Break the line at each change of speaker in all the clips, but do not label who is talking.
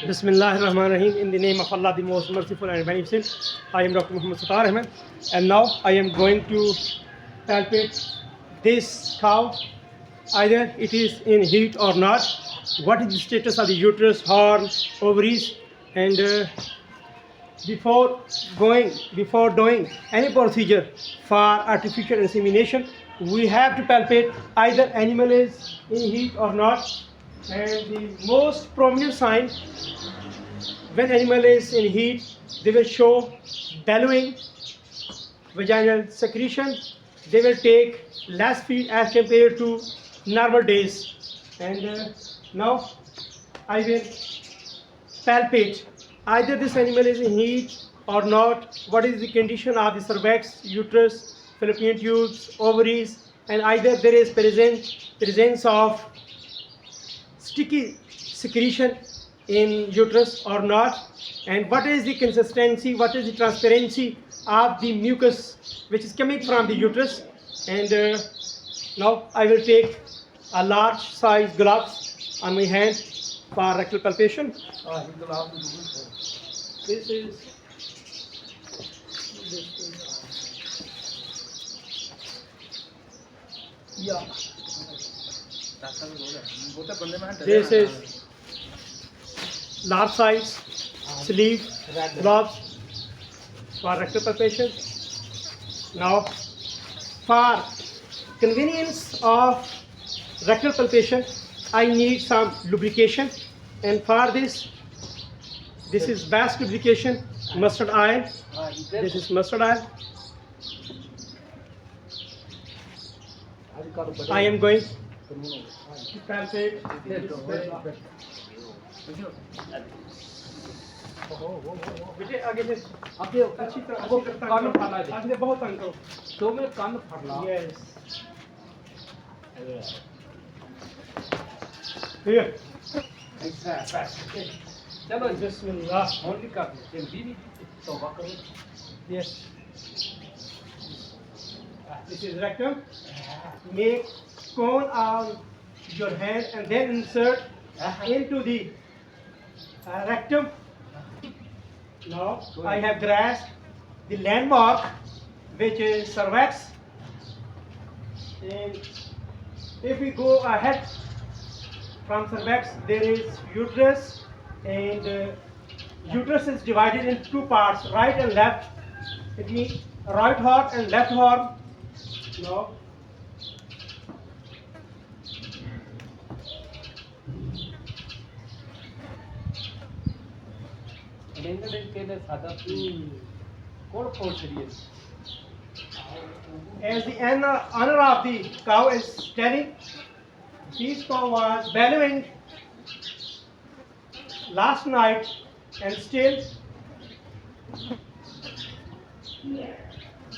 Bismillahirrahmanirrahim. In the name of Allah, the most merciful and beneficent. I am Dr. Muhammad Sattar Ahmed, and now I am going to palpate this cow. Either it is in heat or not. What is the status of the uterus, horn, ovaries, and before doing any procedure for artificial insemination, we have to palpate either animal is in heat or not. And the most prominent sign when animal is in heat, they will show bellowing, vaginal secretion. They will take less feed as compared to normal days. And now I will palpate either this animal is in heat or not. What is the condition of the cervix, uterus, fallopian tubes, ovaries, and either there is presence of sticky secretion in uterus or not, and what is the consistency, what is the transparency of the mucus which is coming from the uterus. And now I will take a large size gloves on my hand for rectal palpation. This is yeah. This is large size sleeve gloves for rectal palpation. Now, for convenience of rectal palpation, I need some lubrication, and for this is best lubrication, mustard oil. This is mustard oil. I am going to palpate बेटे आगे से आपने अच्छी तरह वो कान फाड़ना है आपने बहुत तंग करो तो मैं कान फाड़ना यस ये ऐसा चलो बिस्मिल्लाह ओनली कर बीवी तौबा करो yes this is rectum. Make cone on your hand and then insert into the rectum. Now I have grasped the landmark which is cervix, and if we go ahead from cervix, there is uterus, and uterus is divided into two parts, right and left. It means right horn and left horn. Now as the owner of the cow is telling, this cow was bellowing last night and still,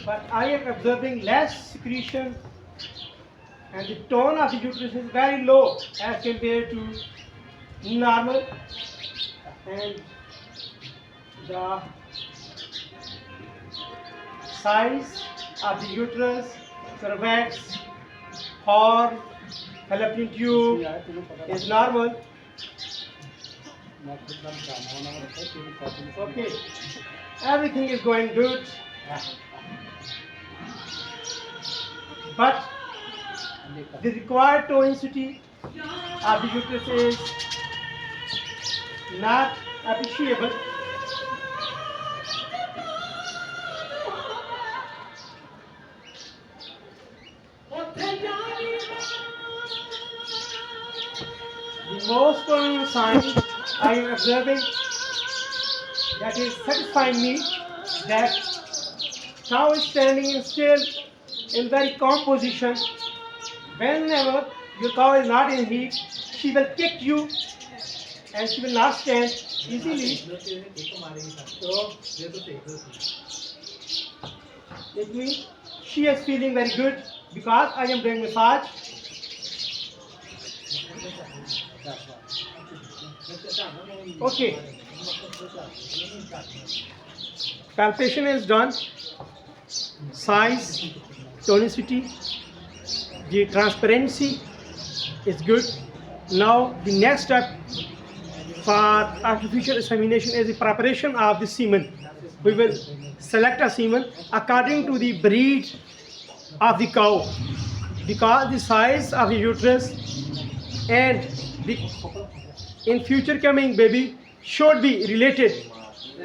but I am observing less secretion, and the tone of the uterus is very low as compared to normal, and the size of the uterus, cervix, horn, fallopian tube is normal. Okay, everything is going good, but the required tonicity of the uterus is not appreciable. The most common sign I am observing that is satisfying me that cow is standing still in very calm position. Whenever your cow is not in heat, she will kick you and she will not stand easily. So it means she is feeling very good because I am doing massage. Okay, palpation is done. Size, tonicity, the transparency is good. Now the next step for artificial insemination is the preparation of the semen. We will select a semen according to the breed of the cow, because the size of the uterus and the in future coming baby should be related.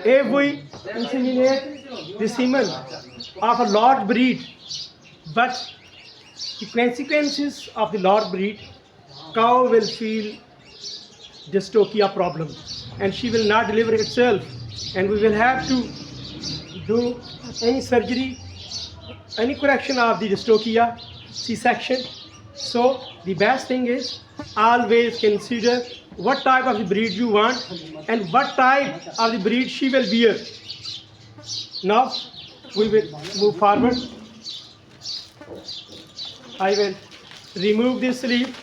If we inseminate the semen of a large breed, but the consequences of the large breed, cow will feel dystocia problem and she will not deliver itself, and we will have to do any surgery, any correction of the dystocia, C-section. So the best thing is always consider what type of the breed you want and what type of the breed she will bear. Now we will move forward. I will remove this sleeve.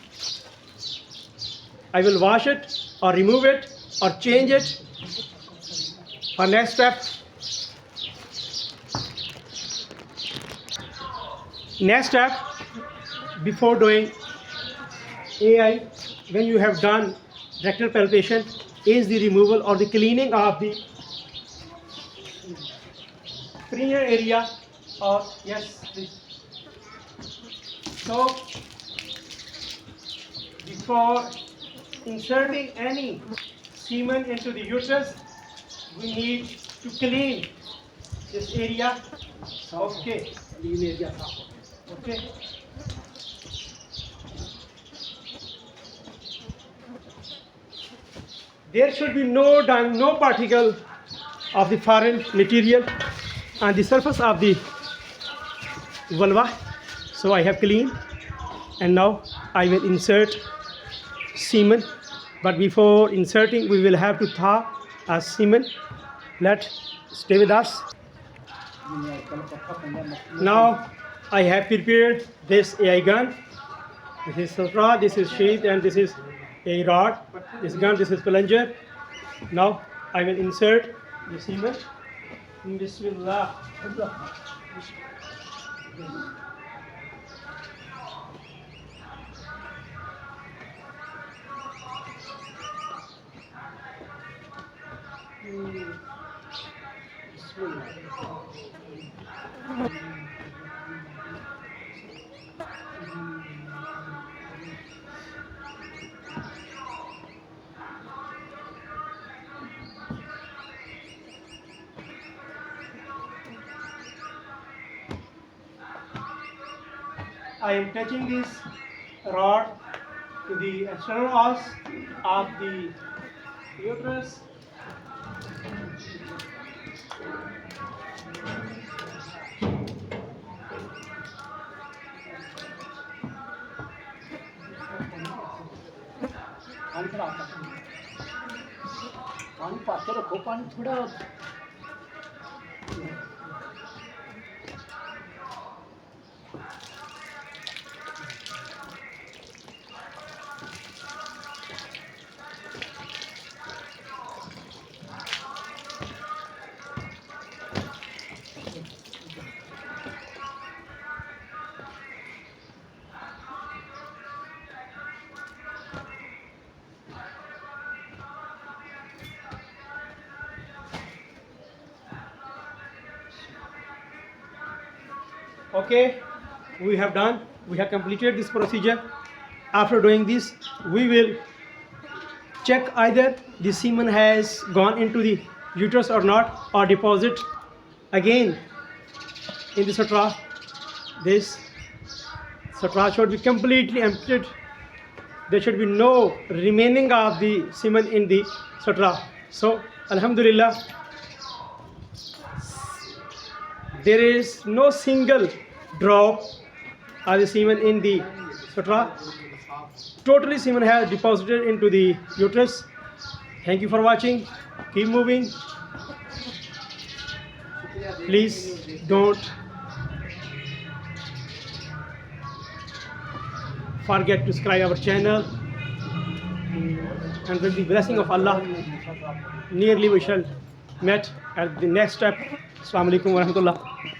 I will wash it or remove it or change it. For next step. Next step, before doing AI, when you have done rectal palpation, is the removal or the cleaning of the perineal area. Or yes, please. So before inserting any semen into the uterus, we need to clean this area. Okay, clean area. Okay. There should be no particle of the foreign material on the surface of the vulva. So I have cleaned, and now I will insert semen. But before inserting, we will have to thaw a semen. Let's stay with us. Now I have prepared this AI gun. This is rod, this is sheath, and this is a rod. This gun, this is plunger. Now I will insert the semen. Bismillah. I am touching this rod to the external walls of the uterus.
पानी पाते रखो पानी थोड़ा
Okay, we have completed this procedure. After doing this, we will check either the semen has gone into the uterus or not, or deposit again in the sutra. This sutra should be completely emptied. There should be no remaining of the semen in the sutra. So Alhamdulillah, there is no single drop of the semen in the sutra. Totally semen has deposited into the uterus. Thank you for watching. Keep moving. Please don't forget to subscribe our channel, and with the blessing of Allah, nearly we shall meet at the next step. Assalamu alaikum wa rahmatullah.